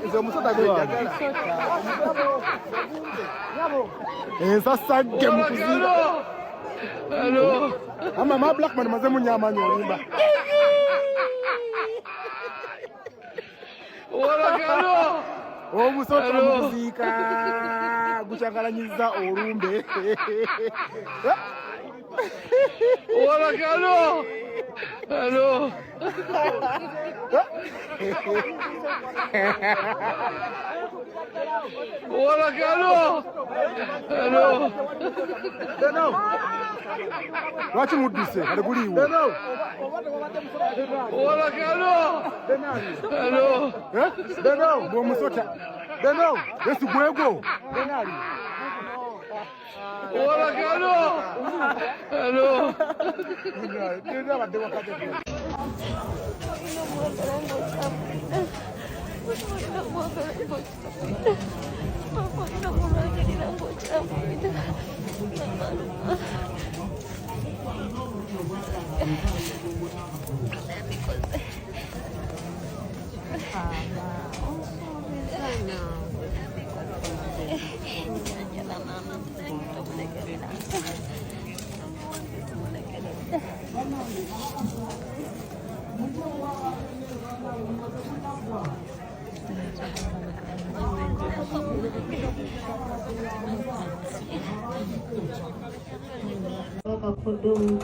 Izo musota gweyagala. Ensasa gge mu kuziba. Hello. Ama ma Blackman maze munyamanyo olimba. Olagalo. Omusota muzika guchangalanyiza olumbe. Olagalo. Hello. Olagalo. Hello. Deno. Lwaki mudduse kale guliwo. Deno. Olagalo. Hello. Deno. Bw'omusota. Deno. Yesu gwego. Denali. Olagalo. Hello. Deno abadde wakati.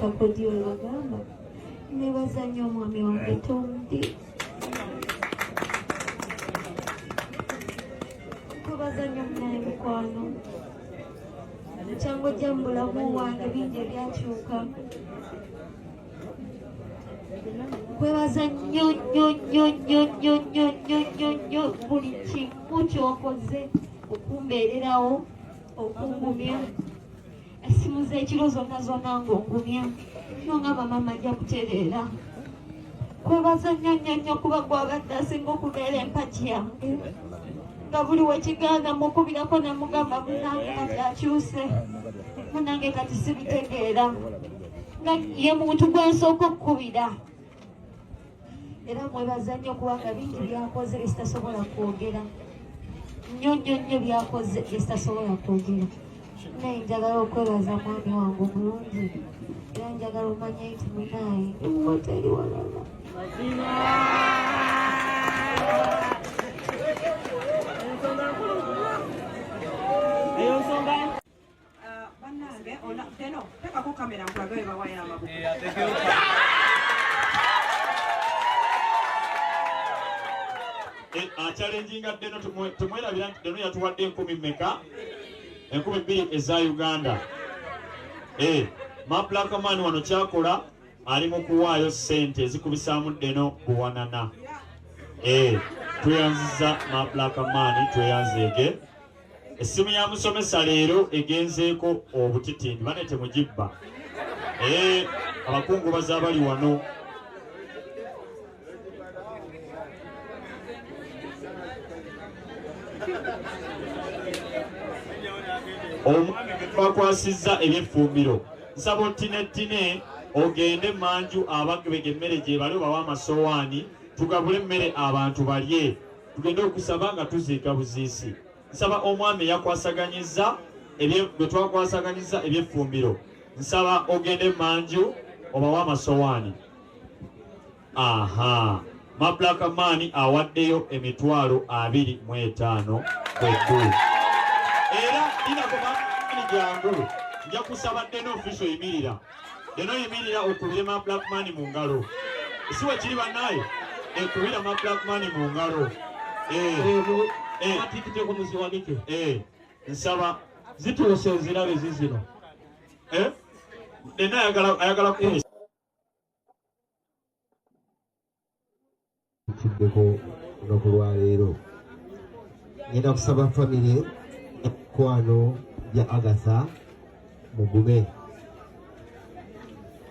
Kakodyo bagamba nebaza nnyo omwami wange Tondi kwebaza nnyo munaye mukwano cyangwa ojja mu bulamu wange bingi ebyakyuka kwebaza nnyo nnyo nnyo nnyo nnyo nnyo nnyo nnyo nnyo buli kimu kyokoze okumbeererawo okungumya esimu z'ekiro zonna zonna ng'ongumya nongamba mama ajja kutereera kwebaza nnyo nnyo nnyo kuba gwabadde asinga okubeera empagi yange nga buli wekiganda mukubirako nemugamba munange kati akyuse munange kati sibitegeera nga ye muntu gwensooka okukubira era mwebaza nnyo kubanga bingi byakoze ebitasobola kwogera nnyo nnyo nnyo byakoze ebitasobola kwogera naye njagala okwebaza mwami wange omulungi era njagala omanye nti munaye nimwoteri walala eyo nsonga bannange teno tekako kamera nkulaga we bawaya amabuku achallenginga Deno tumwerabira nti Deno yatuwadde 10 mmeka 2,000 eza Uganda. Maplakamani wano kyakola ali mu kuwaayo ssente ezikubisaamu Deno buwanana. Tweyanziza Maplakamani tweyanzeege. Essimu ya musomesa leero egenzeeko obutitindi bane temugibba. Abakungu bazaabali wano. Omwami twakwasizza ebyeffumbiro nsaba otinetine ogende manju abagebege emmere gye bali obawa amasowaani tugabule emmere abantu balye tugende okusaba nga tuziika buziisi. Nsaba omwami yakwasaganyizza bwe twakwasaganyiza ebyeffumbiro nsaba ogende manju obawa amasowaani. Maplakamani awaddeyo emitwalo 25 kweddu. Era dinakomani jangu nja kusaba Deno official yimirira. Deno yimirira okubira Maplakamani mu ngalo. Siwe kiri bannaye ekubira Maplakamani mu ngalo. Atikite ku musiwanike. Nsaba zituuse zirabe zizino. Deno ayagala ku kiddeko olunaku lwaleero ngenda kusaba famire ekwano ya Agatha mugume.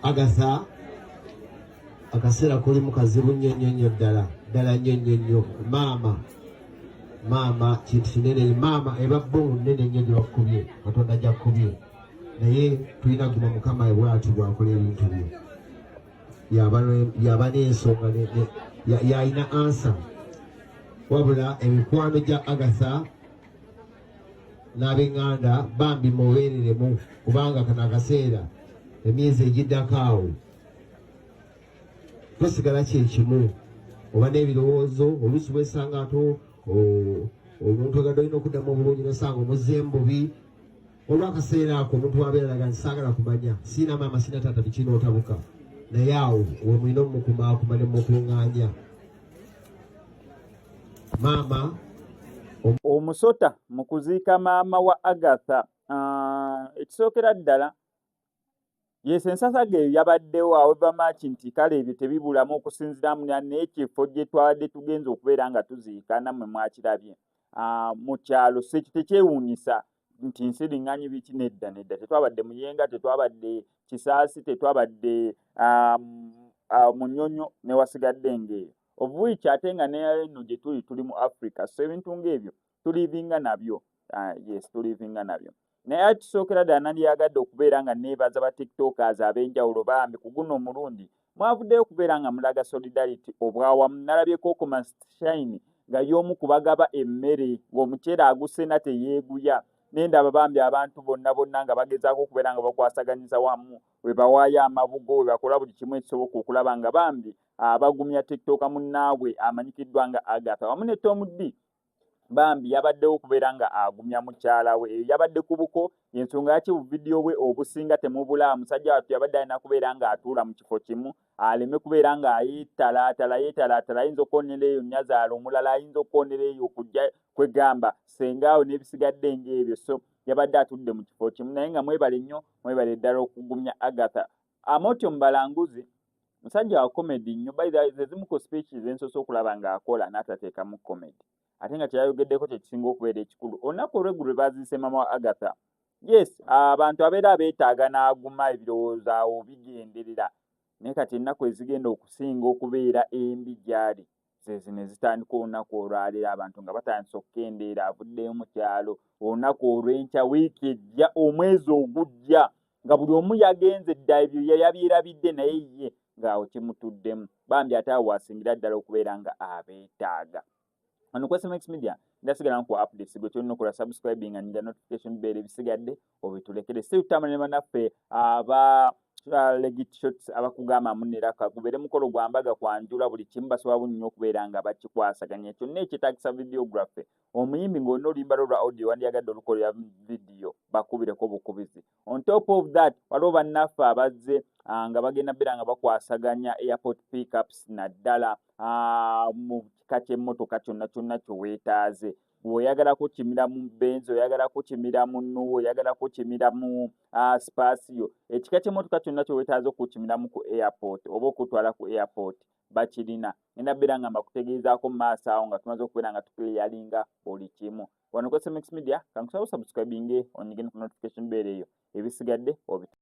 Agatha akaseera kuli mukazibu nnyo nnyo nnyo ddala nnyo nnyo nnyo. Maama kintu kinene. Maama ebabbongo nnene nnyo gye bakubye Katonda gyakubye naye tulina guma Mukama bw'ati bw'akola ebintu bye yaba n'ensonga yalina ansa wabula emikwano gya Agatha n'ab'eŋŋanda bambi mubeereremu kubanga kano akaseera emyezi egiddako awo tosigala kyekimu oba n'ebirowoozo oluusi wesanga ato omuntu ogadde olina okuddamu obulungi nosanga omuzze bubi olw'akaseera ako omuntu wabeeralaga nti saagala kumanya siina maama siina taata bikina otabuka naye awo we mulina omumukumaakumale mukuŋŋaanya maama omusota mu kuziika maama wa Agatha. Ekisookera ddala yes ensasaga eyo yabaddewo however much nti kale ebyo tebibulamu okusinziiramu n'ekifo gye twabadde tugenza okubeera nga tuziika nammwe mwakirabye mu kyalo tekyewuunyisa nti nsiriŋŋanyi biki nedda tetwabadde Muyenga, tetwabadde Kisaasi, tetwabadde Munyonyo newasigadde ng'eyo of which ate nga neno gye tuli mu Africa so ebintu ng'ebyo tulivinga nabyo yes tulivinga nabyo naye atusookera ddala nandyagadde okubeera nga neebaza ba tiktokers ab'enjawulo bambi ku guno omulundi mwavuddeyo okubeera nga mulaga solidarity obwawamu. Nalabyeko okumashaini nga y'omu kubagaba emmere ng'omuceere agusena teyeeguya nendaba bambi abantu bonna nga bagezaako okubeera nga bakwasaganyiza wamu we bawaayo amabugo we bakola buli kimu ekisoboka okulaba nga bambi bagumya tiktoka munnaabwe amanyikiddwa nga Agatha wamu ne Tom D bambi yabaddewo okubeera nga agumya mukyala we eyo yabadde ku buko ensonga yaki buvidiyo bwe obusinga temubula musajja wattu yabadde alina kubeera nga atuula mu kifo kimu aleme kubeera nga yeetalaatala ayinza okwonera eyo Nyazaala omulala ayinza okwonera eyo okujja kwegamba sengaawo n'ebisigadde ng'ebyo so yabadde atudde mu kifo kimu naye nga mwebale nnyo mwebale ddala okugumya Agatha. Amotyo Mubalanguzi musajja wa comedy nnyo by the zimu ku speeches ensoose okulaba ng'akola n'atateekamu comedy ate nga kyeyayogeddeko kyekisinga okubeera ekikulu olunaku olw'eggulu lwe baziise maama wa Agatha. Yes abantu abeera beetaaga n'aguma ebirowoozo awo bigenderera naye kati ennaku ezigenda okusinga okubeera embi gy'ali zezino ezitandika olunaku olwaleero abantu nga batandise okukendeera avuddeyo mu kyalo olunaku olw'enkya wiiki ejja omwezi ogujja nga buli omu yagenze dda ebyo yabyerabidde naye ye ng'awo kimutuddemu bambi ate awo wasingira ddala okubeera nga abeetaaga. Wano ku SMX Media ndasigala ku updates gwe tulina okukola subscribing and notification bell ebisigadde obitulekere si tutambula ne bannaffe aba legit shots abakugamba muneraka gubeere mukolo gwa mbaga kwanjula buli kimu basobola bunnyo okubeera nga bakikwasaganya kyonna ekyetaagisa videography omuyimbi ng'olina oluyimba lwa audio wandyagadde olukolera video bakubireko bukubizi. On top of that waliwo bannaffe abazze nga bagenda beera nga bakwasaganya airport pickups naddala mu kika ky'emmotoka kyonna kye weetaaze oyagala kukimira mu Benz oyagala kukimira mu Nuwo oyagala kukimira mu Spacio ekika ky'emmotoka kyonna kye weetaaze okukimiramu ku airport oba okutwala ku airport bakirina ngenda beera nga mbakutegeezaako mu maaso awo nga tumaze okubeera nga tukiriyalinga buli kimu. Wano ku SMX Media kankusaba subscribing onyige ku notification bell eyo ebisigadde